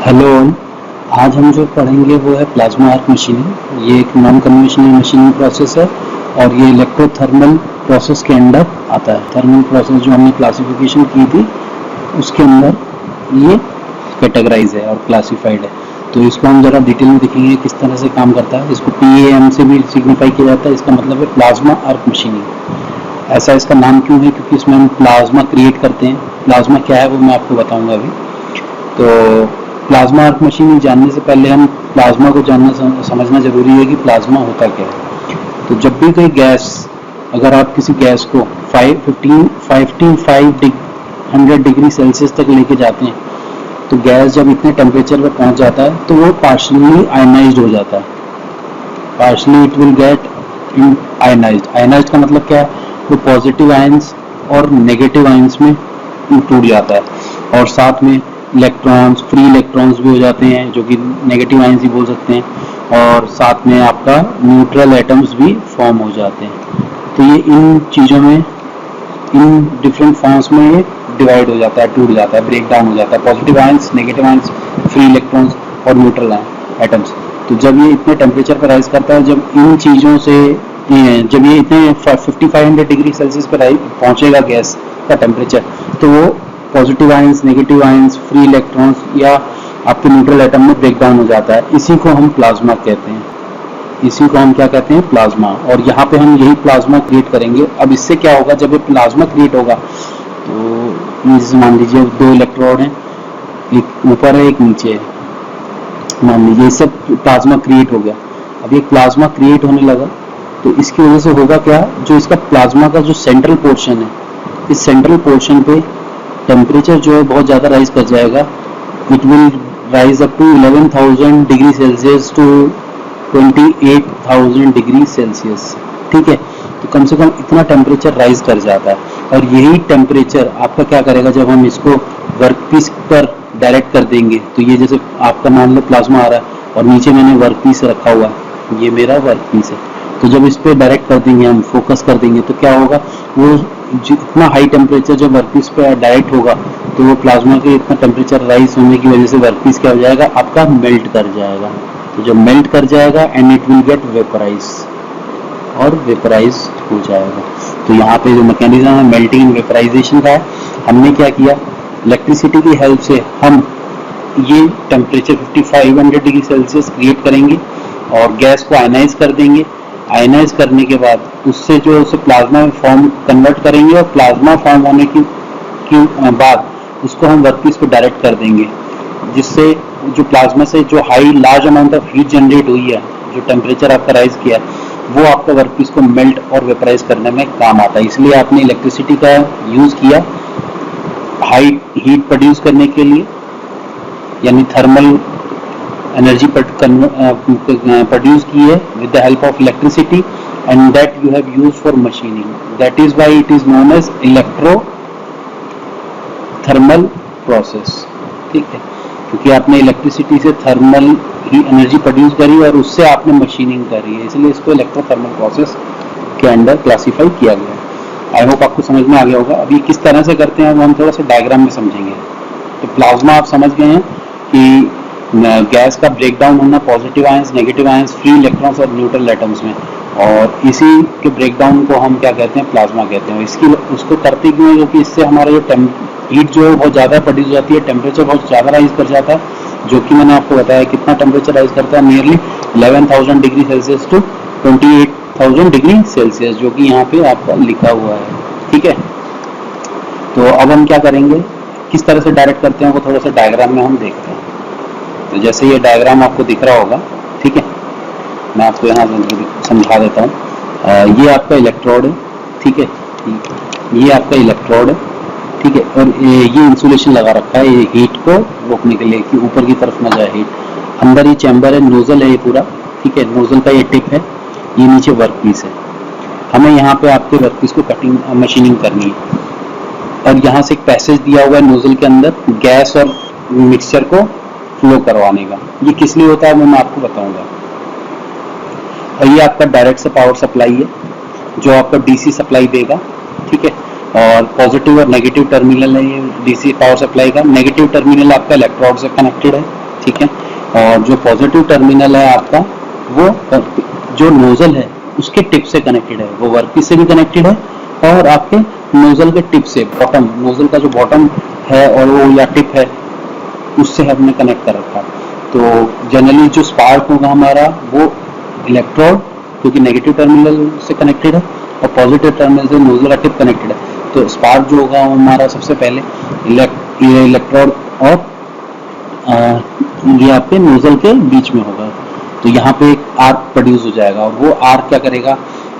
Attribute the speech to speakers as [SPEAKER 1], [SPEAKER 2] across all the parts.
[SPEAKER 1] Hello. आज हम जो पढ़ेंगे वो है प्लाज्मा आर्क मशीनिंग। ये एक नॉन कन्वेंशनल मशीनिंग प्रोसेस है और ये इलेक्ट्रोथर्मल प्रोसेस के अंडर आता है। थर्मल प्रोसेस जो हमने क्लासिफिकेशन की थी उसके अंदर ये कैटेगराइज है और क्लासिफाइड है। तो इसको हम ज़रा डिटेल में देखेंगे किस तरह से काम करता है। इसको PAM से भी सिग्निफाई किया जाता है। इसका मतलब है प्लाज्मा आर्क मशीनिंग। ऐसा इसका नाम क्यों है? क्योंकि इसमें हम प्लाज्मा क्रिएट करते हैं। प्लाज्मा क्या है वो मैं आपको बताऊंगा अभी। तो प्लाज्मा आर्क मशीनिंग जानने से पहले हम प्लाज्मा को जानना समझना जरूरी है कि प्लाज्मा होता क्या है। तो जब भी कोई गैस, अगर आप किसी गैस को 500 डिग्री सेल्सियस तक लेके जाते हैं तो गैस जब इतने टेम्परेचर पर पहुंच जाता है तो वो पार्शली आयनाइज्ड हो जाता है। Partially it will get in ionised. Ionised का मतलब क्या है? वो पॉजिटिव आयंस और नेगेटिव आयंस में टूट जाता है और साथ में इलेक्ट्रॉन्स, फ्री इलेक्ट्रॉन्स भी हो जाते हैं जो कि नेगेटिव आयंस ही बोल सकते हैं, और साथ में आपका न्यूट्रल एटम्स भी फॉर्म हो जाते हैं। तो ये इन चीज़ों में, इन डिफरेंट फॉर्म्स में ये डिवाइड हो जाता है, टूट जाता है, ब्रेक डाउन हो जाता है। Positive ions, negative ions, free electrons और न्यूट्रल एटम्स। तो जब ये इतने टेम्परेचर पर राइज करता है, जब इन चीज़ों से जब ये इतने 5500 डिग्री सेल्सियस पर पहुंचेगा गैस का टेम्परेचर, तो वो positive ions, negative ions, free electrons या आपके न्यूट्रल एटम में ब्रेक डाउन हो जाता है। इसी को हम प्लाज्मा कहते हैं। इसी को हम क्या कहते हैं? प्लाज्मा। और यहाँ पे हम यही प्लाज्मा क्रिएट करेंगे। अब इससे क्या होगा? जब ये प्लाज्मा क्रिएट होगा तो जैसे मान लीजिए दो इलेक्ट्रोड हैं, एक ऊपर है एक नीचे है, मान लीजिए सब प्लाज्मा क्रिएट हो गया। अब ये प्लाज्मा क्रिएट होने लगा तो इसकी वजह से होगा क्या? जो इसका प्लाज्मा का जो सेंट्रल पोर्शन है, इस सेंट्रल पोर्शन पे टेम्परेचर जो है बहुत ज़्यादा राइज कर जाएगा। It will rise up to 11,000 degree Celsius to 28,000 degree Celsius. ठीक है, तो कम से कम इतना टेम्परेचर राइज कर जाता है। और यही टेम्परेचर आपका क्या करेगा? जब हम इसको वर्कपीस पर डायरेक्ट कर देंगे, तो ये जैसे आपका मान लो प्लाज्मा आ रहा है और नीचे मैंने वर्कपीस रखा हुआ है, ये मेरा वर्कपीस है। तो जब इस पर डायरेक्ट कर देंगे, हम फोकस कर देंगे, तो क्या होगा? वो जितना हाई टेम्परेचर जब वर्कपीस पे डायरेक्ट होगा तो वो प्लाज्मा के इतना टेम्परेचर राइज होने की वजह से वर्कपीस क्या हो जाएगा? आपका मेल्ट कर जाएगा। तो जब मेल्ट कर जाएगा and it will gate vaporise, और वेपराइज हो जाएगा। तो यहाँ पे जो मैकेनिज्म है मेल्टिंग एंड वेपराइजेशन का है, हमने क्या किया? इलेक्ट्रिसिटी की हेल्प से हम ये टेम्परेचर 5500 डिग्री सेल्सियस क्रिएट करेंगे और गैस को आयनाइज कर देंगे। आयनाइज करने के बाद उससे जो उसे प्लाज्मा में फॉर्म कन्वर्ट करेंगे और प्लाज्मा फॉर्म होने की बाद उसको हम वर्कपीस पे डायरेक्ट कर देंगे, जिससे जो प्लाज्मा से जो high large amount of heat generate हुई है, जो टेम्परेचर आपका राइज किया है, वो आपका वर्कपीस को मेल्ट और वेपराइज करने में काम आता है। इसलिए आपने इलेक्ट्रिसिटी का यूज़ किया हाई हीट प्रोड्यूस करने के लिए, यानी थर्मल एनर्जी प्रोड्यूस की है with the help of electricity, and that you have used for machining. That is why it is known as electrothermal process. ठीक है, क्योंकि आपने इलेक्ट्रिसिटी से थर्मल ही एनर्जी प्रोड्यूस करी और उससे आपने मशीनिंग करी है, इसलिए इसको इलेक्ट्रोथर्मल प्रोसेस के अंडर क्लासीफाई किया गया है। आई होप आपको समझ में आ गया होगा। अभी किस तरह से करते हैं वो हम थोड़ा सा डायग्राम में समझेंगे। तो प्लाज्मा आप समझ गए हैं कि गैस का ब्रेकडाउन होना positive ions, negative ions, free electrons और न्यूट्रल एटम्स में, और इसी के ब्रेकडाउन को हम क्या कहते हैं? प्लाज्मा कहते हैं। इसकी उसको करते क्यों है? क्योंकि इससे हमारा जो हीट जो है बहुत ज़्यादा प्रोड्यूस होती है, टेम्परेचर बहुत ज़्यादा राइज कर जाता है, जो कि मैंने आपको बताया कितना टेम्परेचर राइज करता है, nearly 11,000 degree Celsius to 28,000 degree Celsius, जो कि यहाँ पे आपका लिखा हुआ है। ठीक है, तो अब हम क्या करेंगे, किस तरह से डायरेक्ट करते हैं वो थोड़ा सा डायग्राम में हम देखते हैं। तो जैसे ये डायग्राम आपको दिख रहा होगा, ठीक है, मैं आपको यहाँ समझा देता हूँ। ये आपका इलेक्ट्रोड है, ठीक है, ये आपका इलेक्ट्रोड है, ठीक है, और ये इंसुलेशन लगा रखा है ये हीट को रोकने के लिए कि ऊपर की तरफ ना जाए हीट। अंदर ये चैम्बर है, नोजल है ये पूरा, ठीक है, नोजल का ये टिप है, ये नीचे वर्कपीस है। हमें यहाँ पे आपके वर्कपीस को कटिंग मशीनिंग करनी है, और यहाँ से एक पैसेज दिया हुआ है नोजल के अंदर गैस और मिक्सचर को फ्लो करवाने का। ये किस लिए होता है वो मैं आपको बताऊंगा। और ये आपका डायरेक्ट से पावर सप्लाई है जो आपका डीसी सप्लाई देगा, ठीक है, और पॉजिटिव और नेगेटिव टर्मिनल है ये डीसी पावर सप्लाई का। नेगेटिव टर्मिनल आपका इलेक्ट्रोड से कनेक्टेड है, ठीक है। और जो पॉजिटिव टर्मिनल है आपका, वो जो नोजल है उसके टिप से कनेक्टेड है, वो वर्कपीस से भी कनेक्टेड है और आपके नोजल के टिप से, बॉटम नोजल का जो बॉटम है और वो या टिप है उससे हमने कनेक्ट कर रखा है। तो जनरली जो स्पार्क होगा हमारा वो इलेक्ट्रोड, क्योंकि नेगेटिव टर्मिनल से कनेक्टेड है और पॉजिटिव टर्मिनल से नोजल का टिप कनेक्टेड है, तो स्पार्क जो होगा वो हमारा सबसे पहले ये इलेक्ट्रोड और ये आपके नोजल के बीच में होगा। तो यहाँ पे एक आर्क प्रोड्यूस हो जाएगा और वो आर्क क्या करेगा,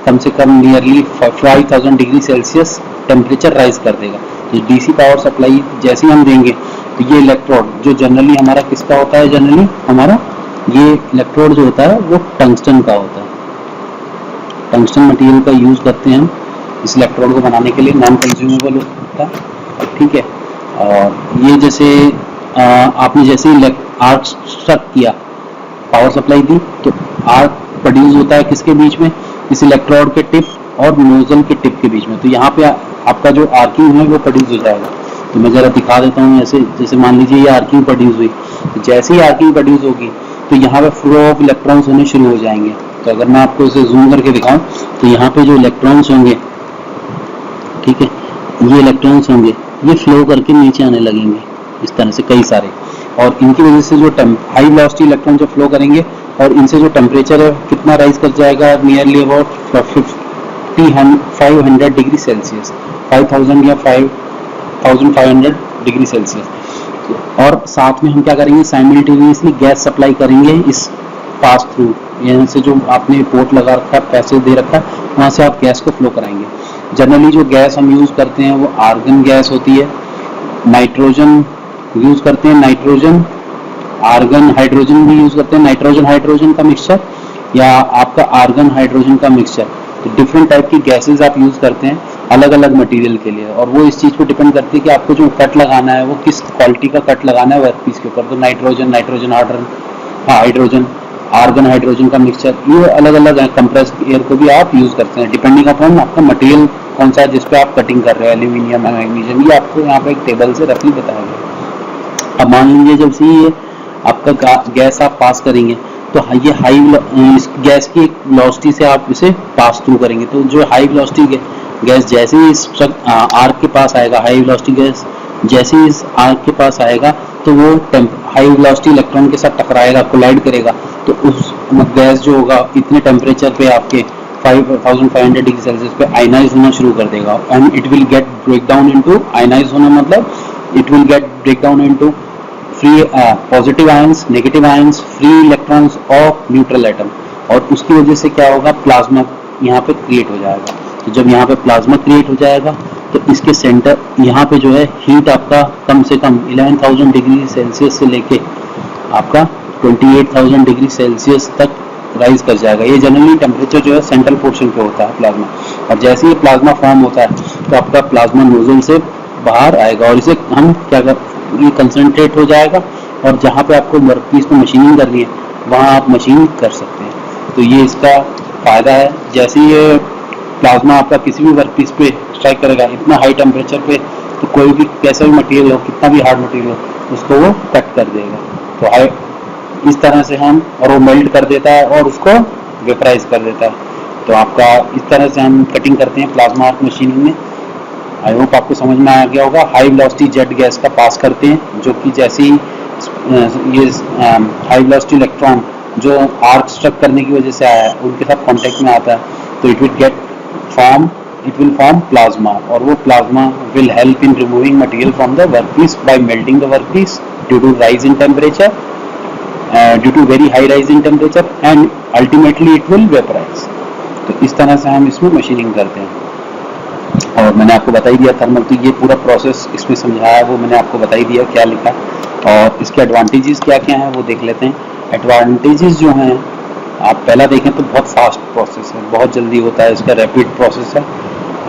[SPEAKER 1] कम से कम nearly 5000 degree Celsius temperature rise कर देगा। तो डीसी पावर सप्लाई जैसे ही हम देंगे तो ये इलेक्ट्रोड जो जनरली हमारा किसका होता है, जनरली हमारा ये इलेक्ट्रोड जो होता है वो टंगस्टन का होता है। टंगस्टन मटेरियल का यूज करते हैं हम इस इलेक्ट्रोड को बनाने के लिए, नॉन कंज्यूमेबल होता है, ठीक है। और ये जैसे आपने जैसे ही आर्क स्ट्रक किया, पावर सप्लाई दी, तो आर्क प्रोड्यूस होता है किसके बीच में, इस इलेक्ट्रोड के टिप और नोजल के टिप के बीच में। तो यहाँ पे आपका जो आर्किंग है वो प्रोड्यूस हो जाएगा। तो मैं जरा दिखा देता हूँ ऐसे, जैसे मान लीजिए ये आर्किंग प्रोड्यूस हुई, तो जैसे ही आर्किंग प्रोड्यूस होगी तो यहाँ पे फ्लो ऑफ इलेक्ट्रॉन्स होने शुरू हो जाएंगे। तो अगर मैं आपको इसे जूम करके दिखाऊं तो यहाँ पे जो इलेक्ट्रॉन्स होंगे, ठीक है, ये इलेक्ट्रॉन्स होंगे, ये फ्लो करके नीचे आने लगेंगे इस तरह से कई सारे, और इनकी वजह से जो हाई वेलोसिटी इलेक्ट्रॉन जो फ्लो करेंगे और इनसे जो टेम्परेचर है कितना राइज कर जाएगा, नियरली अबाउट 500 डिग्री सेल्सियस, 5000 या 5500 डिग्री सेल्सियस। और साथ में हम क्या करेंगे, साइमल्टेनियसली गैस सप्लाई करेंगे इस पास थ्रू, यहाँ से जो आपने पोर्ट लगा रखा है, पैसे दे रखा है, वहाँ से आप गैस को फ्लो कराएंगे। जनरली जो गैस हम यूज़ करते हैं वो आर्गन गैस होती है, नाइट्रोजन यूज़ करते हैं, नाइट्रोजन, आर्गन, हाइड्रोजन भी यूज़ करते हैं, नाइट्रोजन हाइड्रोजन का मिक्सचर या आपका आर्गन हाइड्रोजन का मिक्सचर। तो डिफरेंट टाइप की गैसेज आप यूज़ करते हैं अलग अलग मटेरियल के लिए, और वो इस चीज़ पे डिपेंड करती है कि आपको जो कट लगाना है वो किस क्वालिटी का कट लगाना है वर्कपीस के ऊपर। तो नाइट्रोजन हाइड्रोजन, आर्गन हाइड्रोजन का मिक्सचर, ये अलग अलग है। कंप्रेस्ड एयर को भी आप यूज़ करते हैं डिपेंडिंग अपॉन आपका मटेरियल कौन सा है जिस पे आप कटिंग कर रहे हैं, एल्यूमिनियम, मैग्नीशियम, ये आपको यहाँ पे एक टेबल से रफली बताया गया। अब मान लीजिए जब से ये आपका गैस आप पास करेंगे तो ये हाई इस गैस की एक वेलोसिटी से आप इसे पास थ्रू करेंगे। तो जो हाई वेलोसिटी गैस जैसे ही इस आर्क के पास आएगा, हाई वेलोसिटी गैस जैसे ही इस आर्क के पास आएगा तो वो हाई वेलोसिटी इलेक्ट्रॉन के साथ टकराएगा, कोलाइड करेगा, तो उस गैस जो होगा इतने टेम्परेचर पे आपके 5500 डिग्री सेल्सियस पे आयनाइज होना शुरू कर देगा, and it will get break down into, ionize होना मतलब it will get break down into free positive ions, negative ions, free electrons of neutral atom, और उसकी वजह से क्या होगा, प्लाज्मा यहाँ पे क्रिएट हो जाएगा। तो जब यहाँ पे प्लाज्मा क्रिएट हो जाएगा तो इसके सेंटर यहाँ पे जो है हीट आपका कम से कम 11000 डिग्री सेल्सियस से लेके आपका 28000 डिग्री सेल्सियस तक राइज कर जाएगा। ये जनरली टेम्परेचर जो है सेंट्रल पोर्शन पे होता है प्लाज्मा, और जैसे ही प्लाज्मा फॉर्म होता है तो आपका प्लाज्मा नोजल से बाहर आएगा और इसे हम क्या कर, ये कंसंट्रेट हो जाएगा, और जहाँ पे आपको वर्कपीस में मशीनिंग करनी है वहाँ आप मशीन कर सकते हैं। तो ये इसका फ़ायदा है। जैसे ये प्लाज्मा आपका किसी भी वर्कपीस पे स्ट्राइक करेगा इतना हाई टेम्परेचर पे, तो कोई भी कैसा भी मटेरियल हो, कितना भी हार्ड मटेरियल हो, उसको वो कट कर देगा। तो हाई इस तरह से हम, और वो मेल्ट कर देता है और उसको वेपराइज कर देता है। तो आपका इस तरह से हम कटिंग करते हैं प्लाज्मा आर्क मशीनिंग में। आई होप आपको समझ में आ गया होगा। हाई वेलोसिटी जेट गैस का पास करते हैं, जो कि जैसे ही ये हाई वेलोसिटी इलेक्ट्रॉन जो आर्क स्ट्रक करने की वजह से आया है उनके साथ कांटेक्ट में आता है, तो इट विल फॉर्म प्लाज्मा, और वो plasma will help in removing material from the workpiece by melting the workpiece due to rise in temperature, due to very high rise in temperature, and ultimately it will vaporize. तो इस तरह से हम इसमें machining करते हैं। और मैंने आपको बता ही दिया थर्मल, तो ये पूरा प्रोसेस इसमें समझाया वो मैंने आपको बता ही दिया क्या लिखा, और इसके एडवांटेजेस क्या क्या हैं वो देख लेते हैं। एडवांटेजेस जो हैं आप पहला देखें तो बहुत फास्ट प्रोसेस है, बहुत जल्दी होता है, इसका रैपिड प्रोसेस है।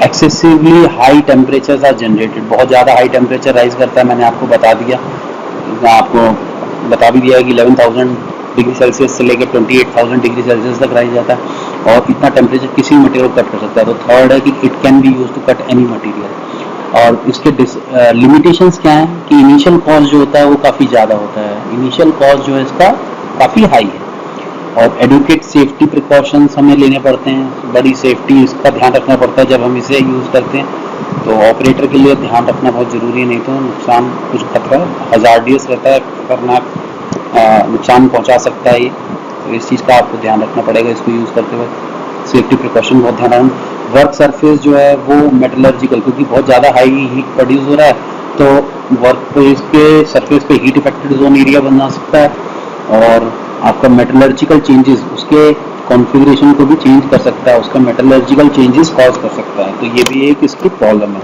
[SPEAKER 1] Excessively high temperatures are generated, बहुत ज़्यादा हाई टेम्परेचर राइज करता है, मैंने आपको बता दिया, आपको बता भी दिया कि 11000 डिग्री सेल्सियस से लेकर 28000 डिग्री सेल्सियस तक राइज जाता है, और इतना टेम्परेचर किसी मटेरियल को कट कर सकता है। तो थर्ड है कि it can be use to cut any material, और इसके लिमिटेशंस क्या हैं कि इनिशियल कॉस्ट जो होता है वो काफ़ी ज़्यादा होता है, इनिशियल कॉस्ट जो है इसका काफ़ी हाई है। और एडुकेट सेफ्टी प्रिकॉशंस हमें लेने पड़ते हैं, बड़ी सेफ्टी इसका ध्यान रखना पड़ता है जब हम इसे यूज़ करते हैं। तो ऑपरेटर के लिए ध्यान रखना बहुत ज़रूरी है, नहीं तो नुकसान कुछ खतरा हज़ार्डियस रहता है, खतरनाक नुकसान पहुंचा सकता है ये। तो इस चीज़ का आपको ध्यान रखना पड़ेगा इसको यूज़ करते वक्त, सेफ्टी प्रिकॉशन बहुत ध्यान रखना। वर्क सरफेस जो है वो मेटलर्जिकल, क्योंकि बहुत ज़्यादा हाई हीट प्रोड्यूस हो रहा है तो वर्क प्लेस के सरफेस पे हीट इफेक्टेड जोन एरिया बना सकता है और आपका मेटलर्जिकल चेंजेस उसके कॉन्फ़िगरेशन को भी चेंज कर सकता है, उसका मेटलर्जिकल चेंजेस कॉज कर सकता है। तो ये भी एक इसकी प्रॉब्लम है।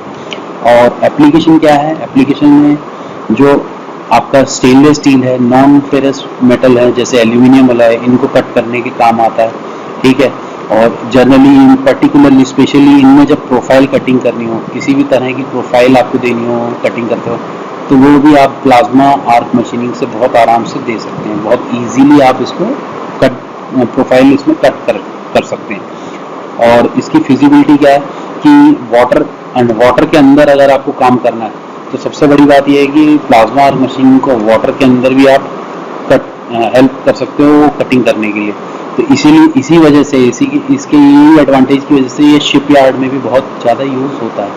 [SPEAKER 1] और एप्लीकेशन क्या है, एप्लीकेशन में जो आपका स्टेनलेस स्टील है, नॉन फेरस मेटल है जैसे एल्यूमिनियम वाला है, इनको कट करने के काम आता है, ठीक है। और जनरली पर्टिकुलरली स्पेशली इनमें जब प्रोफाइल कटिंग करनी हो, किसी भी तरह की प्रोफाइल आपको देनी हो कटिंग करते हो, तो वो भी आप प्लाज्मा आर्क मशीनिंग से बहुत आराम से दे सकते हैं, बहुत इजीली आप इसको कट प्रोफाइल इसमें कट कर सकते हैं। और इसकी फिजिबिलिटी क्या है कि वाटर के अंदर अगर आपको काम करना है तो सबसे बड़ी बात यह है कि प्लाज्मा आर्क मशीन को वाटर के अंदर भी आप हेल्प कर सकते हो कटिंग करने के लिए। तो इसीलिए इसी वजह से इसके यही एडवांटेज की वजह से ये शिप यार्ड में भी बहुत ज़्यादा यूज़ होता है,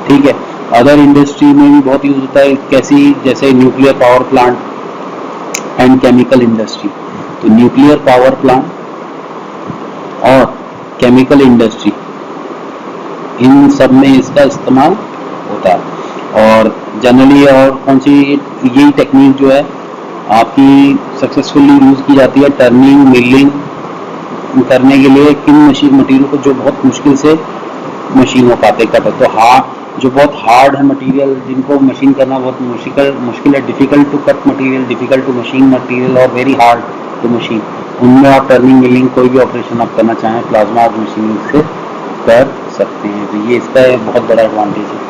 [SPEAKER 1] ठीक है। अदर इंडस्ट्री में भी बहुत यूज़ होता है, कैसी जैसे nuclear power plant and chemical industry. तो न्यूक्लियर पावर प्लांट और केमिकल इंडस्ट्री इन सब में इसका इस्तेमाल होता है। और जनरली और कौन सी यही टेक्निक जो है आपकी सक्सेसफुली यूज़ की जाती है टर्निंग मिलिंग करने के लिए किन मशीन मटेरियल को जो बहुत मुश्किल से मशीन हो पाते कट। तो जो बहुत हार्ड है मटेरियल जिनको मशीन करना बहुत मुश्किल है, difficult to cut material, difficult to machine material और वेरी हार्ड टू मशीन, उनमें आप टर्निंग मिलिंग कोई भी ऑपरेशन आप करना चाहें प्लाज्मा आर्क मशीनिंग से कर सकते हैं। तो ये इसका एक बहुत बड़ा एडवांटेज है।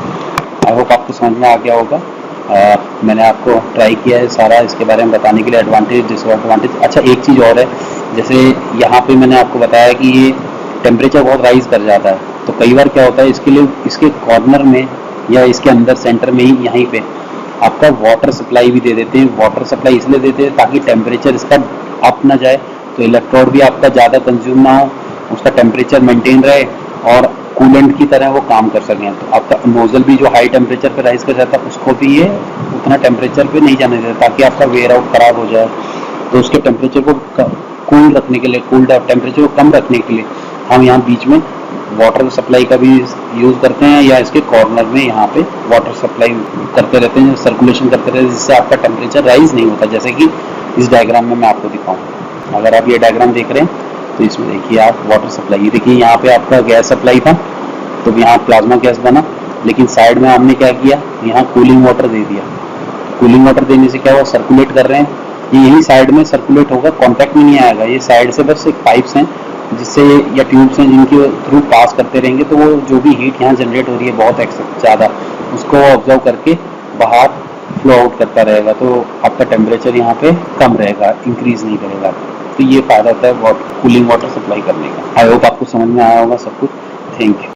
[SPEAKER 1] आई होप आपको समझ में आ गया होगा। मैंने आपको ट्राई किया है सारा इसके बारे में बताने के लिए, एडवांटेज डिसएडवांटेज। अच्छा एक चीज़ और है, जैसे यहाँ पे मैंने आपको बताया कि ये टेम्परेचर बहुत राइज कर जाता है, तो कई बार क्या होता है इसके लिए इसके कॉर्नर में या इसके अंदर सेंटर में ही यहीं पे आपका वाटर सप्लाई भी दे देते हैं। वाटर सप्लाई इसलिए देते हैं ताकि टेम्परेचर इसका अप ना जाए, तो इलेक्ट्रोड भी आपका ज़्यादा कंज्यूम ना हो, उसका टेम्परेचर मेंटेन रहे और कूलेंट की तरह वो काम कर सकें। तो आपका नोजल भी जो हाई टेम्परेचर पे राइज कर जाता है उसको भी ये उतना टेम्परेचर पे नहीं जाने देता ताकि आपका वेयर आउट खराब हो जाए। तो उसके टेम्परेचर को कूल रखने के लिए, कूल टेम्परेचर को कम रखने के लिए हम यहाँ बीच में वाटर सप्लाई का भी यूज़ करते हैं, या इसके कॉर्नर में यहाँ पे वाटर सप्लाई करते रहते हैं, सर्कुलेशन करते रहते हैं, जिससे आपका टेम्परेचर राइज नहीं होता। जैसे कि इस डायग्राम में मैं आपको दिखाऊँ, अगर आप ये डायग्राम देख रहे हैं तो इसमें देखिए आप वाटर सप्लाई, ये देखिए यहाँ पे आपका गैस सप्लाई था तो यहाँ प्लाज्मा गैस बना, लेकिन साइड में हमने क्या किया, यहाँ कूलिंग वाटर दे दिया। कूलिंग वाटर देने से क्या हुआ, सर्कुलेट कर रहे हैं, ये यही साइड में सर्कुलेट होगा, कॉन्टैक्ट में नहीं आएगा, ये साइड से बस एक पाइप्स हैं जिससे या ट्यूब्स हैं जिनके थ्रू पास करते रहेंगे, तो वो जो भी हीट यहाँ जनरेट हो रही है बहुत ज़्यादा, उसको ऑब्जर्व करके बाहर फ्लो आउट करता रहेगा, तो आपका टेम्परेचर यहाँ पे कम रहेगा, इंक्रीज नहीं करेगा। तो ये फ़ायदा होता है कूलिंग वाटर सप्लाई करने का। आई होप आपको समझ में आया होगा सब कुछ। Thank you.